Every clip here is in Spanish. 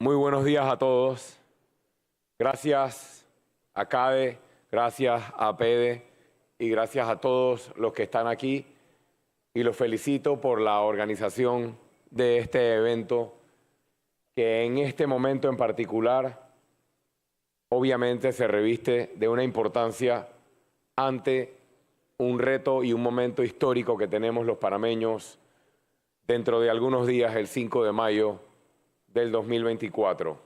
Muy buenos días a todos. Gracias a CADE, gracias a PEDE y gracias a todos los que están aquí. Y los felicito por la organización de este evento que en este momento en particular obviamente se reviste de una importancia ante un reto y un momento histórico que tenemos los panameños dentro de algunos días, el 5 de mayo del 2024.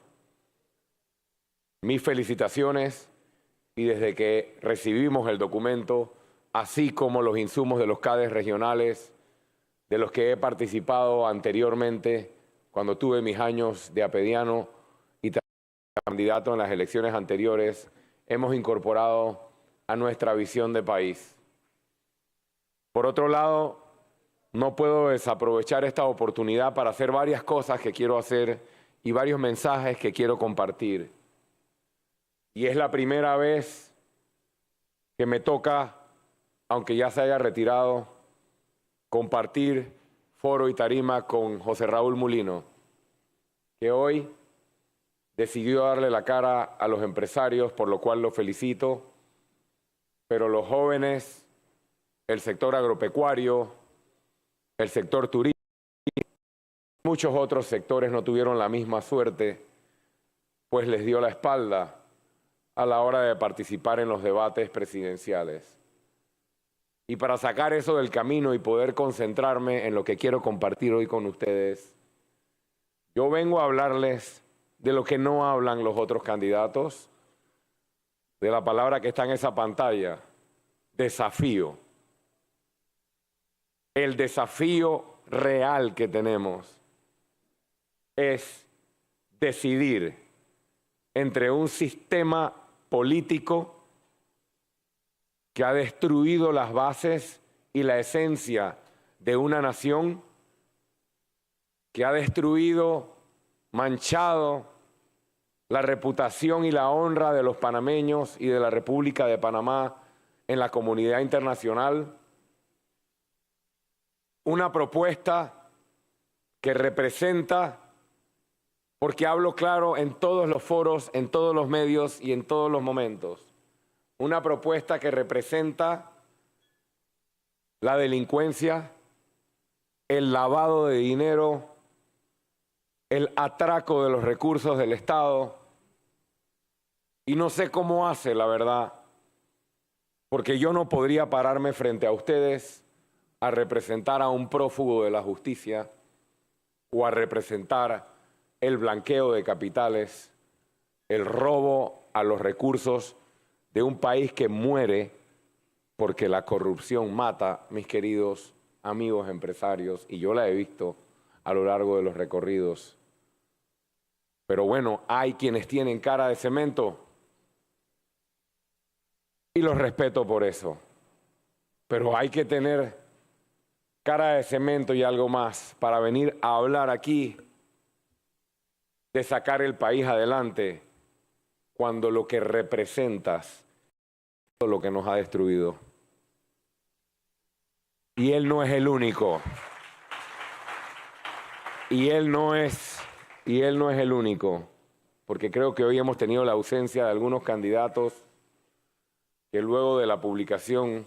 Mis felicitaciones y desde que recibimos el documento, así como los insumos de los CADEs regionales, de los que he participado anteriormente cuando tuve mis años de apediano y candidato en las elecciones anteriores, hemos incorporado a nuestra visión de país. Por otro lado, no puedo desaprovechar esta oportunidad para hacer varias cosas que quiero hacer y varios mensajes que quiero compartir. Y es la primera vez que me toca, aunque ya se haya retirado, compartir foro y tarima con José Raúl Mulino, que hoy decidió darle la cara a los empresarios, por lo cual lo felicito, pero los jóvenes, el sector agropecuario, el sector turístico, muchos otros sectores no tuvieron la misma suerte, pues les dio la espalda a la hora de participar en los debates presidenciales. Y para sacar eso del camino y poder concentrarme en lo que quiero compartir hoy con ustedes, yo vengo a hablarles de lo que no hablan los otros candidatos, de la palabra que está en esa pantalla, desafío. El desafío real que tenemos es decidir entre un sistema político que ha destruido las bases y la esencia de una nación, que ha destruido, manchado la reputación y la honra de los panameños y de la República de Panamá en la comunidad internacional. Una propuesta que representa, porque hablo claro en todos los foros, en todos los medios y en todos los momentos, una propuesta que representa la delincuencia, el lavado de dinero, el atraco de los recursos del Estado. Y no sé cómo hace, la verdad, porque yo no podría pararme frente a ustedes a representar a un prófugo de la justicia o a representar el blanqueo de capitales, el robo a los recursos de un país que muere porque la corrupción mata, mis queridos amigos empresarios, y yo la he visto a lo largo de los recorridos. Pero bueno, hay quienes tienen cara de cemento y los respeto por eso. Pero hay que tener cara de cemento y algo más para venir a hablar aquí de sacar el país adelante cuando lo que representas es lo que nos ha destruido. Y él no es el único. Y él no es el único, porque creo que hoy hemos tenido la ausencia de algunos candidatos que luego de la publicación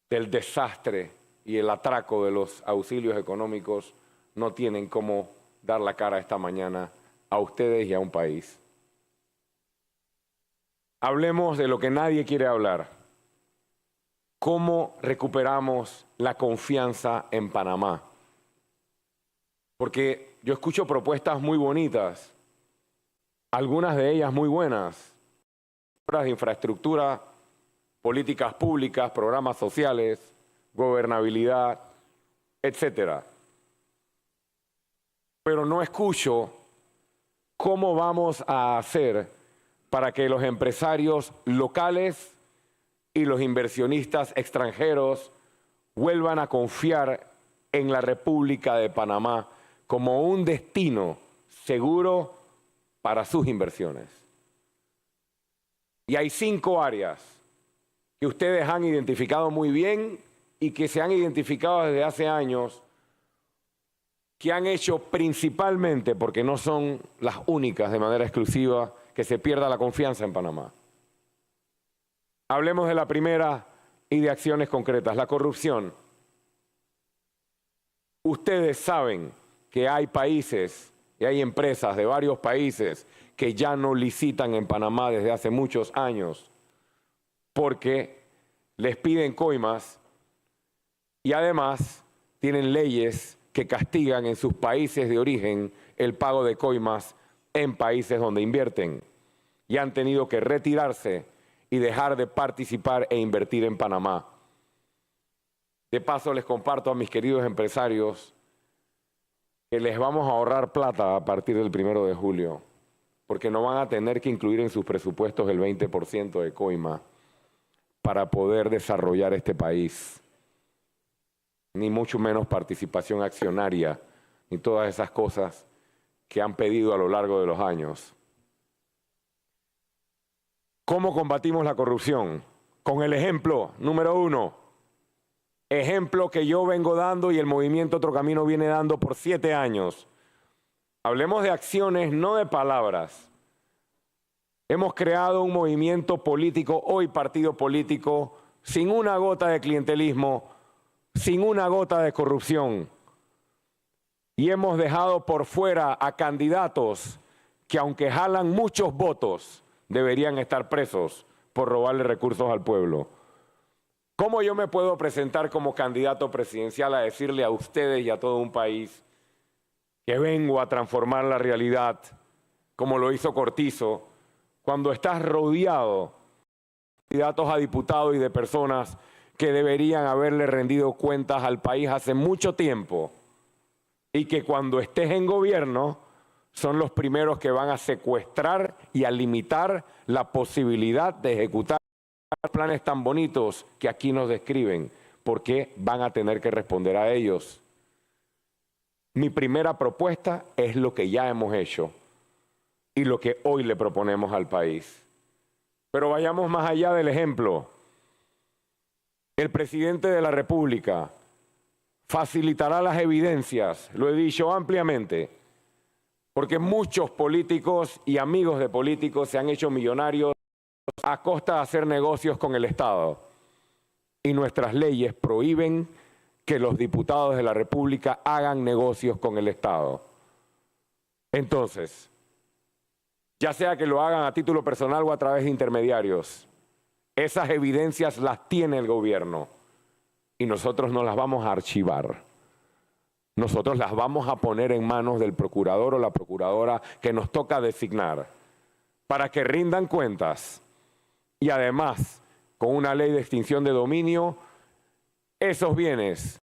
del desastre y el atraco de los auxilios económicos no tienen cómo dar la cara esta mañana a ustedes y a un país. Hablemos de lo que nadie quiere hablar. ¿Cómo recuperamos la confianza en Panamá? Porque yo escucho propuestas muy bonitas, algunas de ellas muy buenas, obras de infraestructura, políticas públicas, programas sociales, gobernabilidad, etcétera. Pero no escucho cómo vamos a hacer para que los empresarios locales y los inversionistas extranjeros vuelvan a confiar en la República de Panamá como un destino seguro para sus inversiones. Y hay 5 áreas que ustedes han identificado muy bien y que se han identificado desde hace años que han hecho principalmente, porque no son las únicas de manera exclusiva, que se pierda la confianza en Panamá. Hablemos de la primera y de acciones concretas, la corrupción. Ustedes saben que hay países y hay empresas de varios países que ya no licitan en Panamá desde hace muchos años porque les piden coimas y además tienen leyes que castigan en sus países de origen el pago de coimas en países donde invierten y han tenido que retirarse y dejar de participar e invertir en Panamá. De paso, les comparto a mis queridos empresarios que les vamos a ahorrar plata a partir del 1 de julio, porque no van a tener que incluir en sus presupuestos el 20% de coima para poder desarrollar este país, ni mucho menos participación accionaria, ni todas esas cosas que han pedido a lo largo de los años. ¿Cómo combatimos la corrupción? Con el ejemplo, número 1, ejemplo que yo vengo dando y el movimiento Otro Camino viene dando por 7 años. Hablemos de acciones, no de palabras. Hemos creado un movimiento político, hoy partido político, sin una gota de clientelismo, sin una gota de corrupción. Y hemos dejado por fuera a candidatos que, aunque jalan muchos votos, deberían estar presos por robarle recursos al pueblo. ¿Cómo yo me puedo presentar como candidato presidencial a decirle a ustedes y a todo un país que vengo a transformar la realidad, como lo hizo Cortizo, cuando estás rodeado de candidatos a diputados y de personas que deberían haberle rendido cuentas al país hace mucho tiempo y que cuando estés en gobierno son los primeros que van a secuestrar y a limitar la posibilidad de ejecutar planes tan bonitos que aquí nos describen, porque van a tener que responder a ellos? Mi primera propuesta es lo que ya hemos hecho y lo que hoy le proponemos al país. Pero vayamos más allá del ejemplo. El presidente de la República facilitará las evidencias, lo he dicho ampliamente, porque muchos políticos y amigos de políticos se han hecho millonarios a costa de hacer negocios con el Estado. Y nuestras leyes prohíben que los diputados de la República hagan negocios con el Estado. Entonces, ya sea que lo hagan a título personal o a través de intermediarios, esas evidencias las tiene el gobierno y nosotros no las vamos a archivar. Nosotros las vamos a poner en manos del procurador o la procuradora que nos toca designar para que rindan cuentas y además, con una ley de extinción de dominio, esos bienes,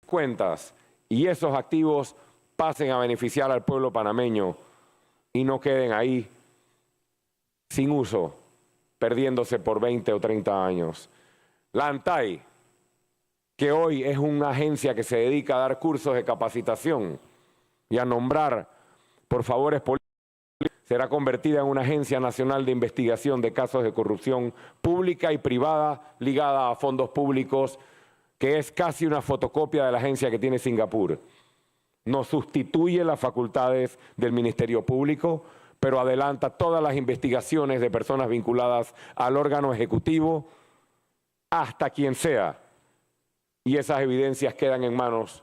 cuentas y esos activos pasen a beneficiar al pueblo panameño y no queden ahí sin uso, perdiéndose por 20 o 30 años. La ANTAI, que hoy es una agencia que se dedica a dar cursos de capacitación y a nombrar por favores políticos, será convertida en una agencia nacional de investigación de casos de corrupción pública y privada ligada a fondos públicos, que es casi una fotocopia de la agencia que tiene Singapur. No sustituye las facultades del Ministerio Público, pero adelanta todas las investigaciones de personas vinculadas al órgano ejecutivo hasta quien sea. Y esas evidencias quedan en manos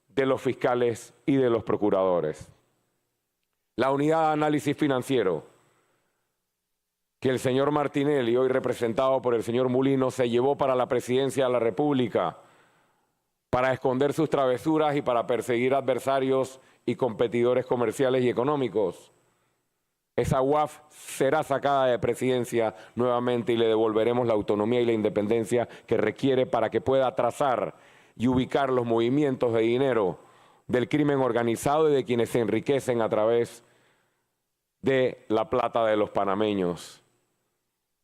de los fiscales y de los procuradores. La unidad de análisis financiero, que el señor Martinelli, hoy representado por el señor Mulino, se llevó para la presidencia de la República, para esconder sus travesuras y para perseguir adversarios y competidores comerciales y económicos. Esa UAF será sacada de presidencia nuevamente y le devolveremos la autonomía y la independencia que requiere para que pueda trazar y ubicar los movimientos de dinero del crimen organizado y de quienes se enriquecen a través de la plata de los panameños.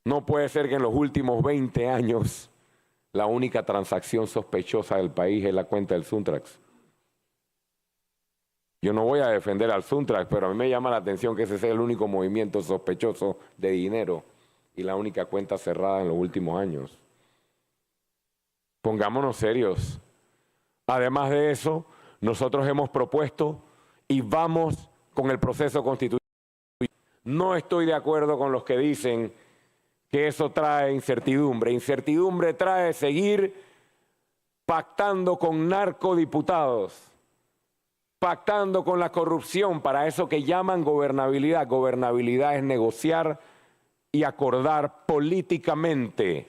No puede ser que en los últimos 20 años la única transacción sospechosa del país es la cuenta del Suntrax. Yo no voy a defender al Suntrax, pero a mí me llama la atención que ese sea el único movimiento sospechoso de dinero y la única cuenta cerrada en los últimos años. Pongámonos serios. Además de eso, Nosotros hemos propuesto y vamos con el proceso constituyente. No estoy de acuerdo con los que dicen que eso trae incertidumbre. Incertidumbre trae seguir pactando con narcodiputados, pactando con la corrupción para eso que llaman gobernabilidad. Gobernabilidad es negociar y acordar políticamente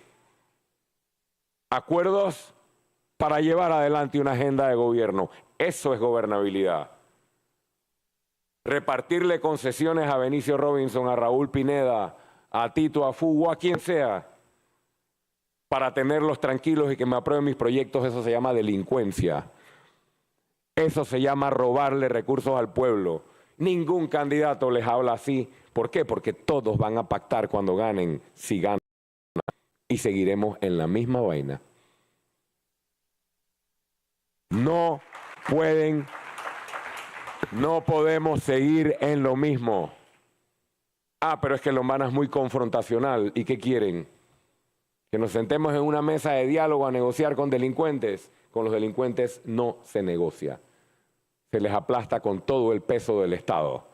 acuerdos para llevar adelante una agenda de gobierno. Eso es gobernabilidad. Repartirle concesiones a Benicio Robinson, a Raúl Pineda, a Tito Afugo, a quien sea, para tenerlos tranquilos y que me aprueben mis proyectos, eso se llama delincuencia. Eso se llama robarle recursos al pueblo. Ningún candidato les habla así. ¿Por qué? Porque todos van a pactar cuando ganen, si ganan. Y seguiremos en la misma vaina. No podemos seguir en lo mismo. Pero es que Lombana es muy confrontacional. ¿Y qué quieren? Que nos sentemos en una mesa de diálogo a negociar con delincuentes. Con los delincuentes no se negocia. Se les aplasta con todo el peso del Estado.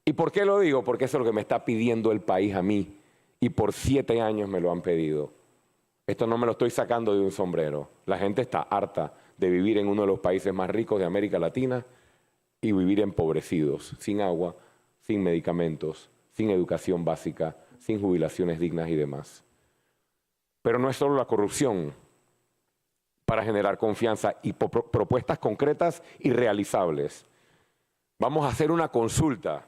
¿Y por qué lo digo? Porque eso es lo que me está pidiendo el país a mí. Y por 7 años me lo han pedido. Esto no me lo estoy sacando de un sombrero. La gente está harta de vivir en uno de los países más ricos de América Latina y vivir empobrecidos, sin agua, sin medicamentos, sin educación básica, sin jubilaciones dignas y demás. Pero no es solo la corrupción para generar confianza y propuestas concretas y realizables. Vamos a hacer una consulta.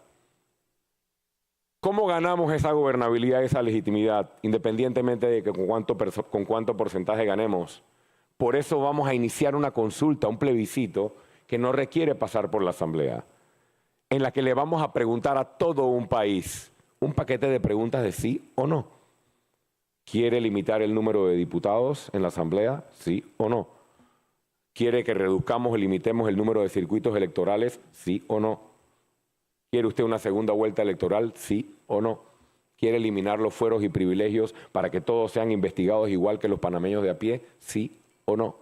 ¿Cómo ganamos esa gobernabilidad, esa legitimidad, independientemente de que con cuánto porcentaje ganemos? Por eso vamos a iniciar una consulta, un plebiscito, que no requiere pasar por la Asamblea, en la que le vamos a preguntar a todo un país, un paquete de preguntas de sí o no. ¿Quiere limitar el número de diputados en la Asamblea? ¿Sí o no? ¿Quiere que reduzcamos o limitemos el número de circuitos electorales? ¿Sí o no? ¿Quiere usted una segunda vuelta electoral? ¿Sí o no? ¿Quiere eliminar los fueros y privilegios para que todos sean investigados igual que los panameños de a pie? ¿Sí o no?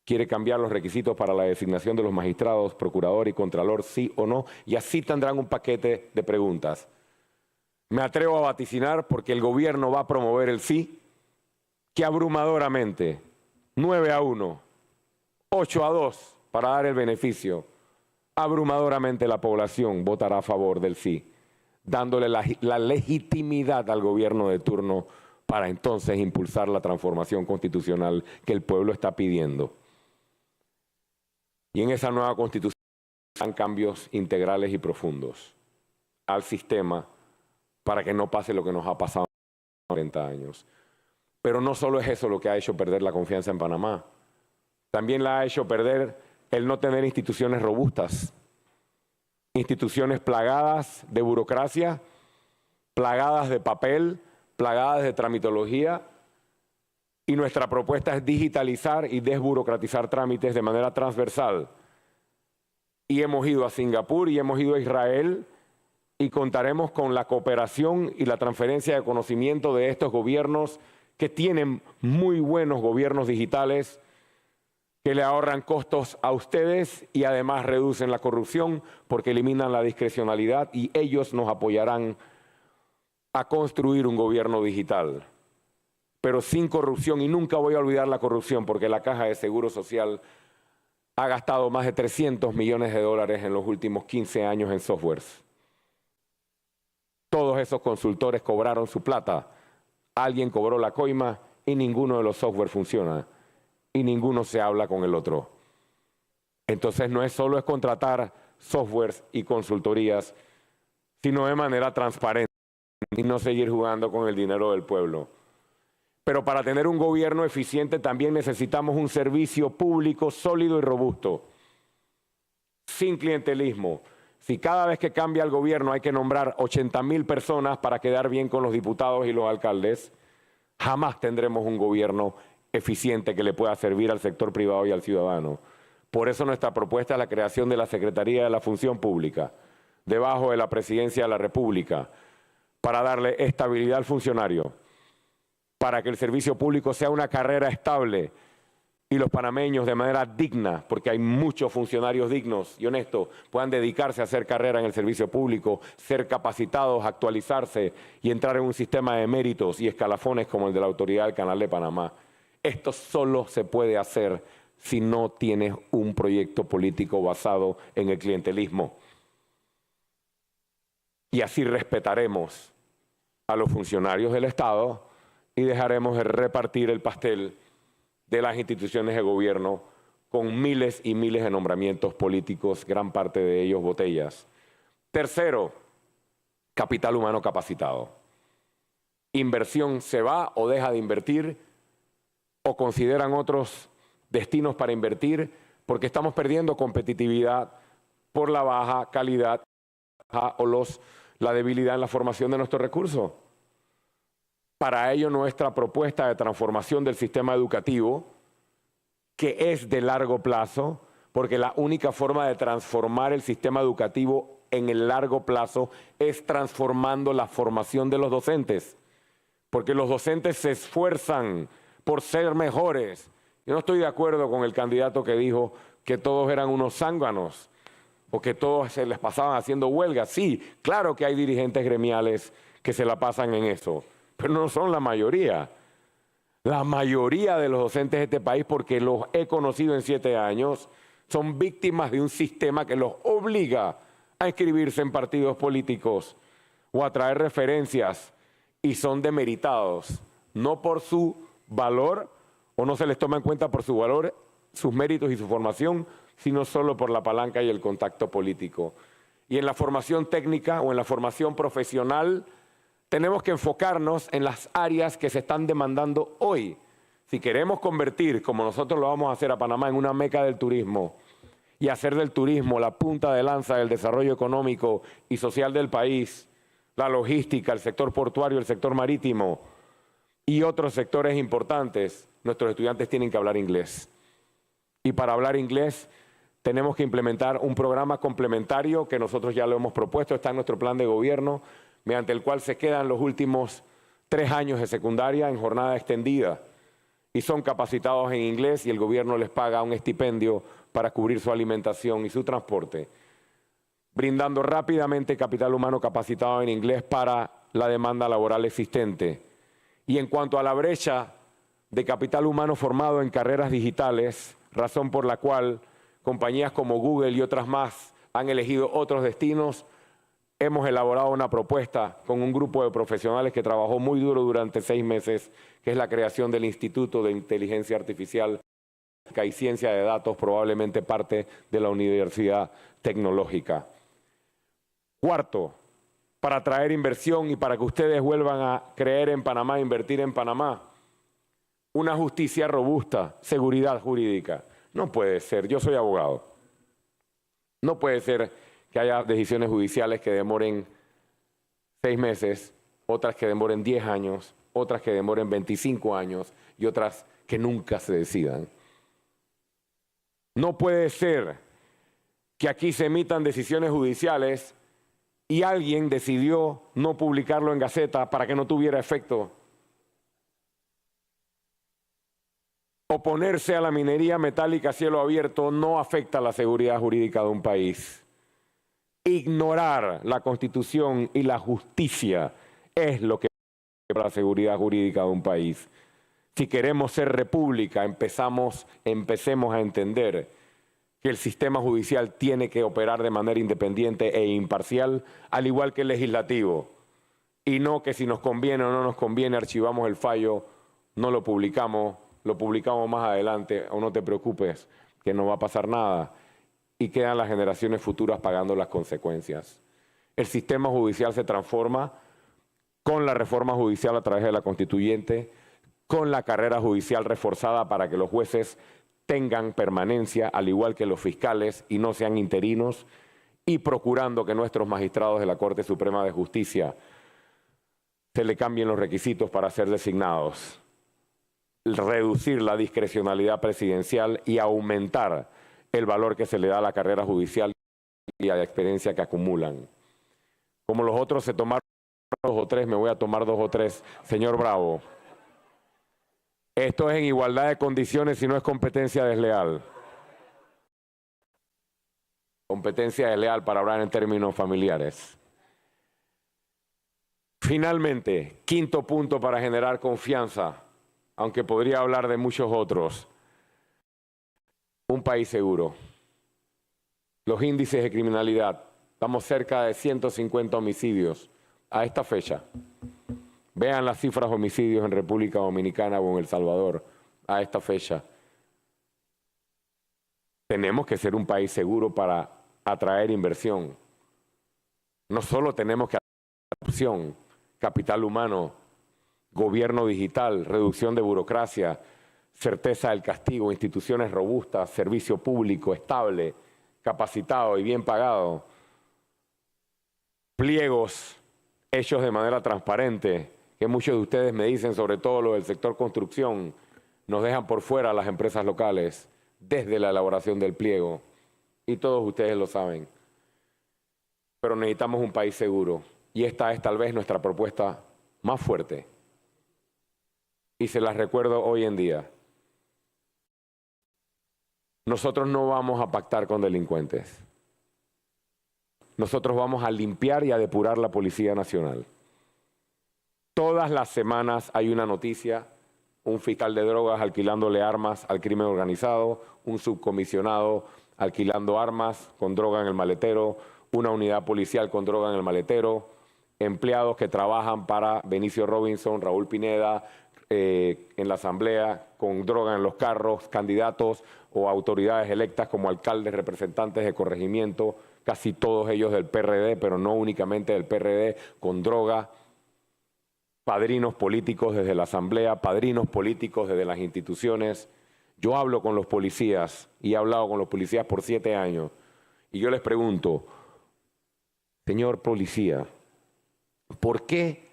¿Quiere cambiar los requisitos para la designación de los magistrados, procurador y contralor? ¿Sí o no? Y así tendrán un paquete de preguntas. Me atrevo a vaticinar, porque el gobierno va a promover el sí, que abrumadoramente, 9-1, 8-2, para dar el beneficio, abrumadoramente la población votará a favor del sí, dándole la legitimidad al gobierno de turno para entonces impulsar la transformación constitucional que el pueblo está pidiendo. Y en esa nueva constitución harán cambios integrales y profundos al sistema para que no pase lo que nos ha pasado en 40 años. Pero no solo es eso lo que ha hecho perder la confianza en Panamá, también la ha hecho perder el no tener instituciones robustas, instituciones plagadas de burocracia, plagadas de papel, plagadas de tramitología, y nuestra propuesta es digitalizar y desburocratizar trámites de manera transversal. Y hemos ido a Singapur y hemos ido a Israel, y contaremos con la cooperación y la transferencia de conocimiento de estos gobiernos que tienen muy buenos gobiernos digitales, que le ahorran costos a ustedes y además reducen la corrupción porque eliminan la discrecionalidad, y ellos nos apoyarán a construir un gobierno digital, pero sin corrupción. Y nunca voy a olvidar la corrupción, porque la Caja de Seguro Social ha gastado más de $300 millones en los últimos 15 años en softwares. Todos esos consultores cobraron su plata, alguien cobró la coima y ninguno de los softwares funciona y ninguno se habla con el otro. Entonces no es solo contratar softwares y consultorías, sino de manera transparente y no seguir jugando con el dinero del pueblo. Pero para tener un gobierno eficiente también necesitamos un servicio público sólido y robusto, sin clientelismo. Si cada vez que cambia el gobierno hay que nombrar 80.000 personas para quedar bien con los diputados y los alcaldes, jamás tendremos un gobierno eficiente que le pueda servir al sector privado y al ciudadano. Por eso nuestra propuesta es la creación de la Secretaría de la Función Pública, debajo de la Presidencia de la República, para darle estabilidad al funcionario, para que el servicio público sea una carrera estable y los panameños de manera digna, porque hay muchos funcionarios dignos y honestos, puedan dedicarse a hacer carrera en el servicio público, ser capacitados, actualizarse y entrar en un sistema de méritos y escalafones como el de la Autoridad del Canal de Panamá. Esto solo se puede hacer si no tienes un proyecto político basado en el clientelismo. Y así respetaremos a los funcionarios del Estado y dejaremos de repartir el pastel de las instituciones de gobierno con miles y miles de nombramientos políticos, gran parte de ellos botellas. Tercero, capital humano capacitado. Inversión se va o deja de invertir o consideran otros destinos para invertir porque estamos perdiendo competitividad por la baja calidad o la debilidad en la formación de nuestros recursos. Para ello, nuestra propuesta de transformación del sistema educativo, que es de largo plazo, porque la única forma de transformar el sistema educativo en el largo plazo es transformando la formación de los docentes, porque los docentes se esfuerzan por ser mejores. Yo no estoy de acuerdo con el candidato que dijo que todos eran unos zánganos o que todos se les pasaban haciendo huelgas. Sí, claro que hay dirigentes gremiales que se la pasan en eso, pero no son la mayoría. La mayoría de los docentes de este país, porque los he conocido en 7 años, son víctimas de un sistema que los obliga a inscribirse en partidos políticos o a traer referencias y son demeritados, no por su valor o no se les toma en cuenta por su valor, sus méritos y su formación, sino solo por la palanca y el contacto político. Y en la formación técnica o en la formación profesional, tenemos que enfocarnos en las áreas que se están demandando hoy. Si queremos convertir, como nosotros lo vamos a hacer a Panamá, en una meca del turismo y hacer del turismo la punta de lanza del desarrollo económico y social del país, la logística, el sector portuario, el sector marítimo y otros sectores importantes, nuestros estudiantes tienen que hablar inglés. Y para hablar inglés tenemos que implementar un programa complementario que nosotros ya lo hemos propuesto, está en nuestro plan de gobierno, mediante el cual se quedan los últimos 3 años de secundaria en jornada extendida y son capacitados en inglés y el gobierno les paga un estipendio para cubrir su alimentación y su transporte, brindando rápidamente capital humano capacitado en inglés para la demanda laboral existente. Y en cuanto a la brecha de capital humano formado en carreras digitales, razón por la cual compañías como Google y otras más han elegido otros destinos, hemos elaborado una propuesta con un grupo de profesionales que trabajó muy duro durante 6 meses, que es la creación del Instituto de Inteligencia Artificial y Ciencia de Datos, probablemente parte de la Universidad Tecnológica. Cuarto, para atraer inversión y para que ustedes vuelvan a creer en Panamá, invertir en Panamá, una justicia robusta, seguridad jurídica. No puede ser, yo soy abogado, no puede ser que haya decisiones judiciales que demoren 6 meses, otras que demoren 10 años, otras que demoren 25 años y otras que nunca se decidan. No puede ser que aquí se emitan decisiones judiciales y alguien decidió no publicarlo en Gaceta para que no tuviera efecto. Oponerse a la minería metálica a cielo abierto no afecta la seguridad jurídica de un país. Ignorar la Constitución y la justicia es lo que afecta la seguridad jurídica de un país. Si queremos ser república, empecemos a entender que el sistema judicial tiene que operar de manera independiente e imparcial, al igual que el legislativo, y no que si nos conviene o no nos conviene archivamos el fallo, no lo publicamos más adelante, o no te preocupes, que no va a pasar nada, y quedan las generaciones futuras pagando las consecuencias. El sistema judicial se transforma con la reforma judicial a través de la Constituyente, con la carrera judicial reforzada para que los jueces tengan permanencia, al igual que los fiscales, y no sean interinos, y procurando que nuestros magistrados de la Corte Suprema de Justicia se le cambien los requisitos para ser designados, reducir la discrecionalidad presidencial y aumentar el valor que se le da a la carrera judicial y a la experiencia que acumulan. Como los otros se tomaron 2 o 3, me voy a tomar 2 o 3. Señor Bravo, Esto es en igualdad de condiciones y no es competencia desleal. Competencia desleal para hablar en términos familiares. Finalmente, quinto punto para generar confianza, aunque podría hablar de muchos otros. Un país seguro. Los índices de criminalidad. Estamos cerca de 150 homicidios a esta fecha. Vean las cifras de homicidios en República Dominicana o en El Salvador a esta fecha. Tenemos que ser un país seguro para atraer inversión. No solo tenemos que atraer opción, capital humano, gobierno digital, reducción de burocracia, certeza del castigo, instituciones robustas, servicio público estable, capacitado y bien pagado, pliegos hechos de manera transparente, que muchos de ustedes me dicen, sobre todo lo del sector construcción, nos dejan por fuera a las empresas locales desde la elaboración del pliego, y todos ustedes lo saben. Pero necesitamos un país seguro, y esta es tal vez nuestra propuesta más fuerte. Y se las recuerdo hoy en día. Nosotros no vamos a pactar con delincuentes. Nosotros vamos a limpiar y a depurar la Policía Nacional. Todas las semanas hay una noticia, un fiscal de drogas alquilándole armas al crimen organizado, un subcomisionado alquilando armas con droga en el maletero, una unidad policial con droga en el maletero, empleados que trabajan para Benicio Robinson, Raúl Pineda, en la Asamblea con droga en los carros, candidatos o autoridades electas como alcaldes, representantes de corregimiento, casi todos ellos del PRD, pero no únicamente del PRD, con droga, padrinos políticos desde la Asamblea, padrinos políticos desde las instituciones. Yo hablo con los policías y he hablado con los policías por 7 años y yo les pregunto, señor policía, ¿por qué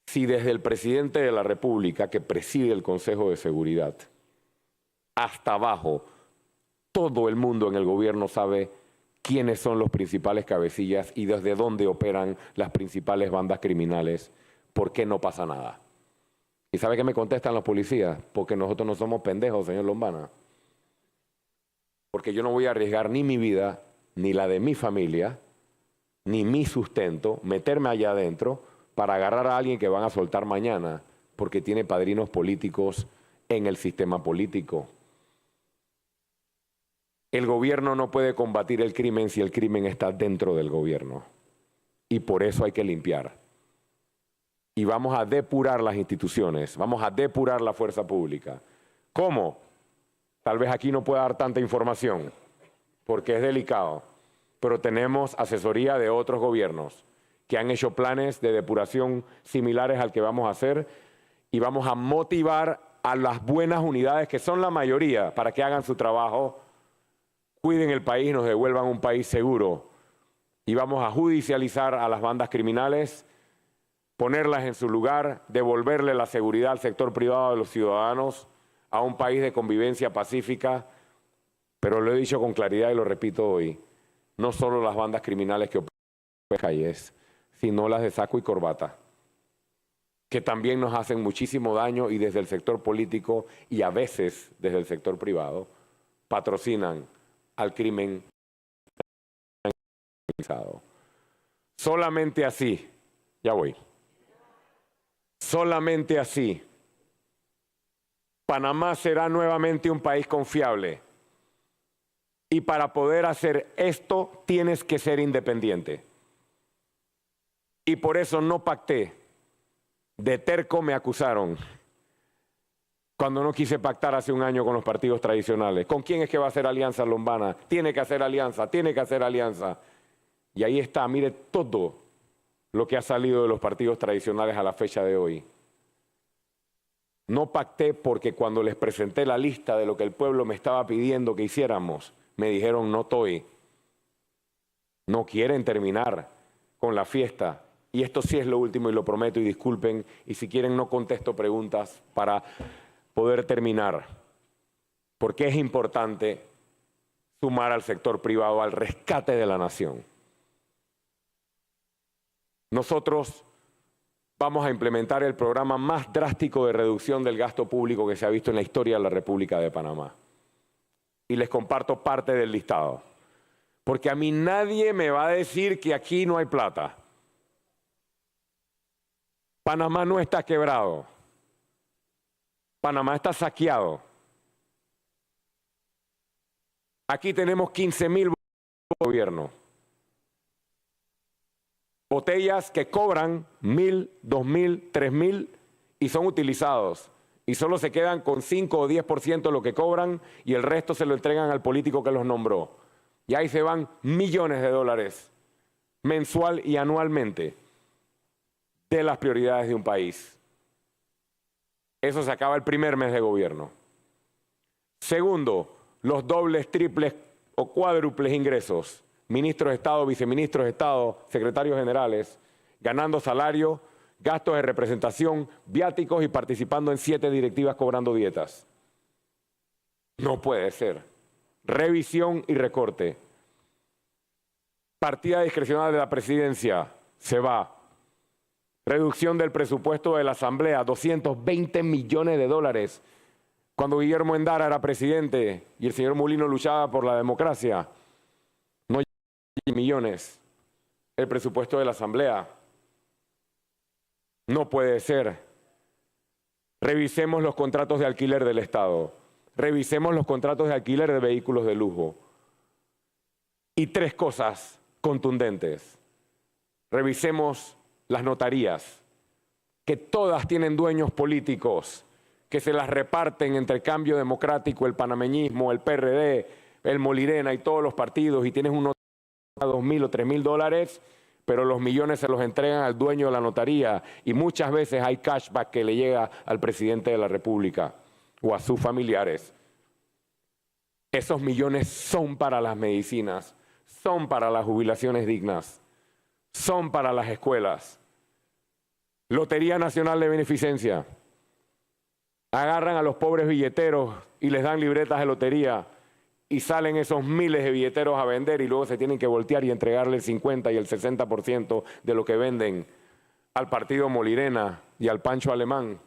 si desde el presidente de la República, que preside el Consejo de Seguridad, hasta abajo, todo el mundo en el gobierno sabe quiénes son los principales cabecillas y desde dónde operan las principales bandas criminales, ¿por qué no pasa nada? ¿Y sabe qué me contestan los policías? Porque nosotros no somos pendejos, señor Lombana. Porque yo no voy a arriesgar ni mi vida, ni la de mi familia, ni mi sustento, meterme allá adentro para agarrar a alguien que van a soltar mañana porque tiene padrinos políticos en el sistema político. El gobierno no puede combatir el crimen si el crimen está dentro del gobierno. Y por eso hay que limpiar. Y vamos a depurar las instituciones, vamos a depurar la fuerza pública. ¿Cómo? Tal vez aquí no pueda dar tanta información, porque es delicado, pero tenemos asesoría de otros gobiernos que han hecho planes de depuración similares al que vamos a hacer y vamos a motivar a las buenas unidades, que son la mayoría, para que hagan su trabajo, cuiden el país, nos devuelvan un país seguro y vamos a judicializar a las bandas criminales, ponerlas en su lugar, devolverle la seguridad al sector privado de los ciudadanos, a un país de convivencia pacífica, pero lo he dicho con claridad y lo repito hoy, no solo las bandas criminales que operan en las calles, sino las de saco y corbata, que también nos hacen muchísimo daño y desde el sector político y a veces desde el sector privado patrocinan al crimen organizado. Solamente así, ya voy, solamente así, Panamá será nuevamente un país confiable. Y para poder hacer esto tienes que ser independiente. Y por eso no pacté. De terco me acusaron cuando no quise pactar hace un año con los partidos tradicionales. ¿Con quién es que va a hacer alianza Lombana? Tiene que hacer alianza, tiene que hacer alianza. Y ahí está, mire todo lo que ha salido de los partidos tradicionales a la fecha de hoy. No pacté porque cuando les presenté la lista de lo que el pueblo me estaba pidiendo que hiciéramos, me dijeron no estoy. No quieren terminar con la fiesta. Y esto sí es lo último y lo prometo y disculpen. Y si quieren no contesto preguntas para poder terminar. Porque es importante sumar al sector privado al rescate de la nación. Nosotros vamos a implementar el programa más drástico de reducción del gasto público que se ha visto en la historia de la República de Panamá. Y les comparto parte del listado. Porque a mí nadie me va a decir que aquí no hay plata. Panamá no está quebrado. Panamá está saqueado. Aquí tenemos 15.000 gobiernos. Botellas que cobran 1.000, 2.000, 3.000 y son utilizados. Y solo se quedan con 5 o 10% de lo que cobran y el resto se lo entregan al político que los nombró. Y ahí se van millones de dólares mensual y anualmente de las prioridades de un país. Eso se acaba el primer mes de gobierno. Segundo, los dobles, triples o cuádruples ingresos. Ministros de Estado, viceministros de Estado, secretarios generales, ganando salario, gastos de representación, viáticos y participando en 7 directivas cobrando dietas. No puede ser. Revisión y recorte. Partida discrecional de la presidencia se va. Reducción del presupuesto de la Asamblea, 220 millones de dólares. Cuando Guillermo Endara era presidente y el señor Mulino luchaba por la democracia, no llegaba a millones el presupuesto de la Asamblea. No puede ser. Revisemos los contratos de alquiler del Estado. Revisemos los contratos de alquiler de vehículos de lujo. Y 3 cosas contundentes. Revisemos las notarías, que todas tienen dueños políticos, que se las reparten entre el Cambio Democrático, el panameñismo, el PRD, el Molirena y todos los partidos, y tienes un notario de 2.000 o 3.000 dólares, pero los millones se los entregan al dueño de la notaría y muchas veces hay cashback que le llega al presidente de la República o a sus familiares. Esos millones son para las medicinas, son para las jubilaciones dignas, son para las escuelas. Lotería Nacional de Beneficencia. Agarran a los pobres billeteros y les dan libretas de lotería y salen esos miles de billeteros a vender y luego se tienen que voltear y entregarle el 50 y el 60% de lo que venden al partido Molirena y al Pancho Alemán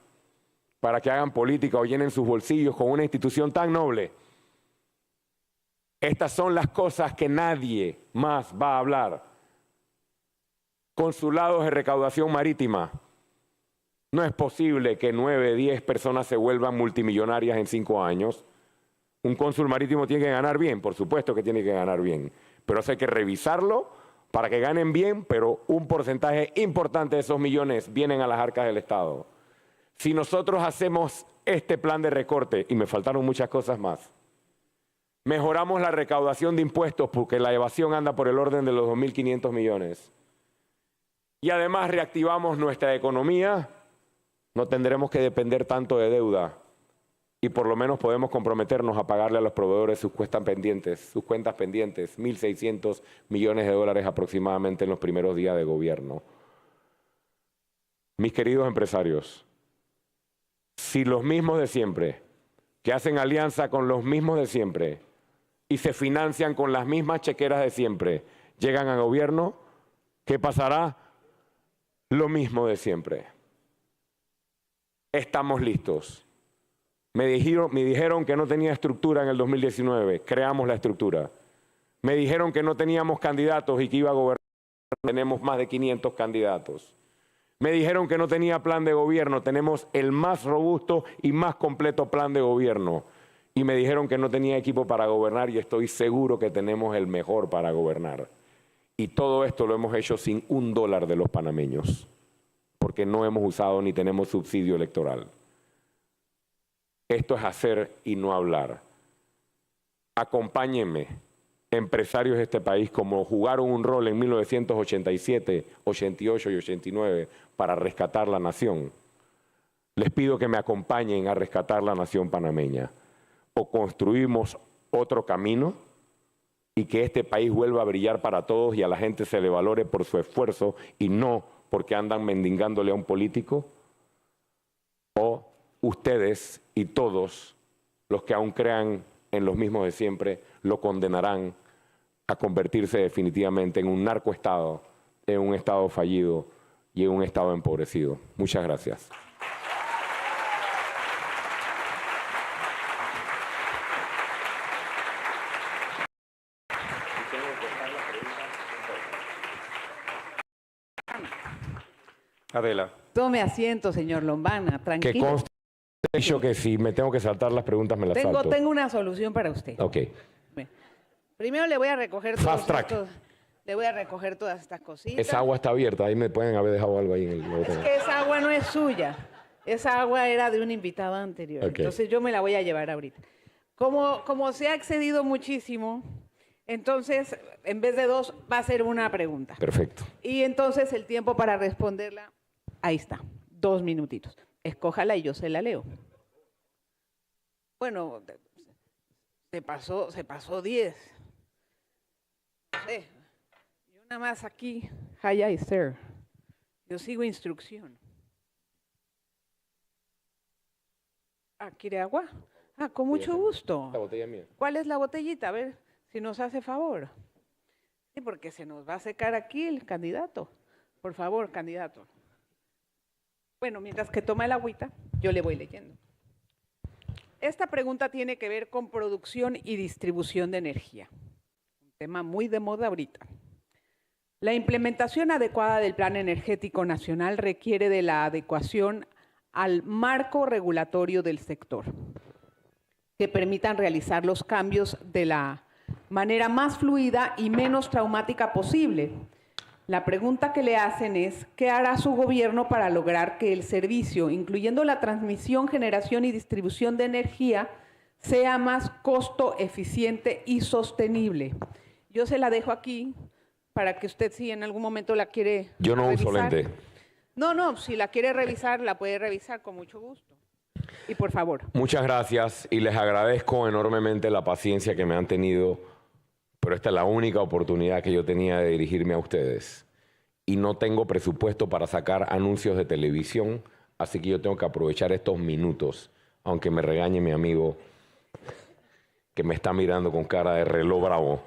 para que hagan política o llenen sus bolsillos con una institución tan noble. Estas son las cosas que nadie más va a hablar. Consulados de recaudación marítima. No es posible que 9, 10 personas se vuelvan multimillonarias en 5 años. Un cónsul marítimo tiene que ganar bien, por supuesto que tiene que ganar bien, pero eso hay que revisarlo para que ganen bien, pero un porcentaje importante de esos millones vienen a las arcas del Estado. Si nosotros hacemos este plan de recorte, y me faltaron muchas cosas más, mejoramos la recaudación de impuestos porque la evasión anda por el orden de los 2.500 millones, y además reactivamos nuestra economía, no tendremos que depender tanto de deuda y por lo menos podemos comprometernos a pagarle a los proveedores sus cuentas pendientes, 1.600 millones de dólares aproximadamente en los primeros días de gobierno. Mis queridos empresarios, si los mismos de siempre, que hacen alianza con los mismos de siempre y se financian con las mismas chequeras de siempre, llegan al gobierno, ¿qué pasará? Lo mismo de siempre. Estamos listos. Me dijeron que no tenía estructura en el 2019, creamos la estructura. Me dijeron que no teníamos candidatos y que iba a gobernar, tenemos más de 500 candidatos. Me dijeron que no tenía plan de gobierno, tenemos el más robusto y más completo plan de gobierno. Y me dijeron que no tenía equipo para gobernar y estoy seguro que tenemos el mejor para gobernar. Y todo esto lo hemos hecho sin $1 de los panameños, porque no hemos usado ni tenemos subsidio electoral. Esto es hacer y no hablar. Acompáñenme, empresarios de este país, como jugaron un rol en 1987, 88 y 89 para rescatar la nación. Les pido que me acompañen a rescatar la nación panameña. O construimos otro camino y que este país vuelva a brillar para todos y a la gente se le valore por su esfuerzo y no porque andan mendigándole a un político, o ustedes y todos los que aún crean en los mismos de siempre lo condenarán a convertirse definitivamente en un narcoestado, en un estado fallido y en un estado empobrecido. Muchas gracias. Adela. Tome asiento, señor Lombana, tranquilo. Que conste que si me tengo que saltar las preguntas, me las salto. Tengo una solución para usted. Ok. Primero le voy a recoger Fast track. le voy a recoger todas estas cositas. Esa agua está abierta, ahí me pueden haber dejado algo ahí en el Es botón. que esa agua no es suya. Esa agua era de un invitado anterior. Ok. Entonces yo me la voy a llevar ahorita. Como se ha excedido muchísimo, entonces en vez de 2 va a ser una pregunta. Perfecto. Y entonces el tiempo para responderla, ahí está, 2 minutitos. Escójala y yo se la leo. Bueno, se pasó 10. No sé, y una más aquí, hi, sir. Yo sigo instrucción. ¿Quiere agua? Con mucho gusto. La botella mía. ¿Cuál es la botellita? A ver si nos hace favor. Sí, porque se nos va a secar aquí el candidato. Por favor, candidato. Bueno, mientras que toma el agüita, yo le voy leyendo. Esta pregunta tiene que ver con producción y distribución de energía. Un tema muy de moda ahorita. La implementación adecuada del Plan Energético Nacional requiere de la adecuación al marco regulatorio del sector, que permitan realizar los cambios de la manera más fluida y menos traumática posible. La pregunta que le hacen es, ¿qué hará su gobierno para lograr que el servicio, incluyendo la transmisión, generación y distribución de energía, sea más costo eficiente y sostenible? Yo se la dejo aquí para que usted, si en algún momento la quiere Yo no revisar. uso lente. No, si la quiere revisar, la puede revisar con mucho gusto. Y por favor. Muchas gracias y les agradezco enormemente la paciencia que me han tenido, pero esta es la única oportunidad que yo tenía de dirigirme a ustedes. Y no tengo presupuesto para sacar anuncios de televisión, así que yo tengo que aprovechar estos minutos, aunque me regañe mi amigo que me está mirando con cara de reloj bravo.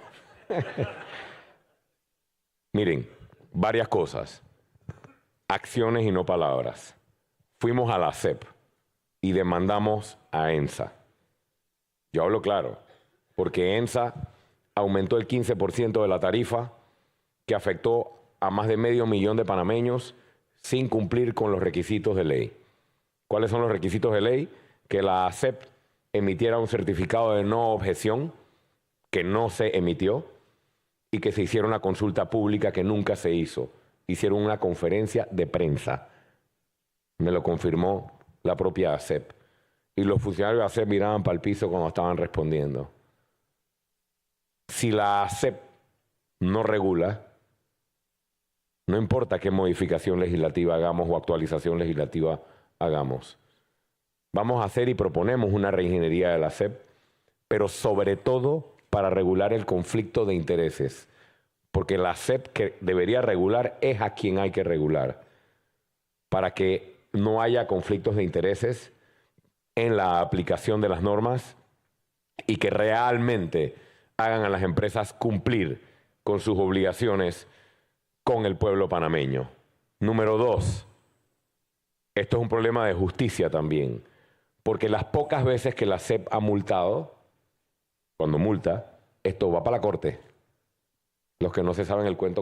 Miren, varias cosas. Acciones y no palabras. Fuimos a la SEP y demandamos a ENSA. Yo hablo claro, porque ENSA aumentó el 15% de la tarifa que afectó a más de 500.000 de panameños sin cumplir con los requisitos de ley. ¿Cuáles son los requisitos de ley? Que la SEP emitiera un certificado de no objeción, que no se emitió, y que se hiciera una consulta pública que nunca se hizo. Hicieron una conferencia de prensa. Me lo confirmó la propia ASEP. Y los funcionarios de ASEP miraban para el piso cuando estaban respondiendo. Si la ASEP no regula, no importa qué modificación legislativa hagamos o actualización legislativa hagamos. Vamos a hacer y proponemos una reingeniería de la ASEP, pero sobre todo para regular el conflicto de intereses. Porque la SEP que debería regular es a quien hay que regular, para que no haya conflictos de intereses en la aplicación de las normas y que realmente hagan a las empresas cumplir con sus obligaciones con el pueblo panameño. Número 2, esto es un problema de justicia también, porque las pocas veces que la SEP ha multado, cuando multa, esto va para la corte. Los que no se saben el cuento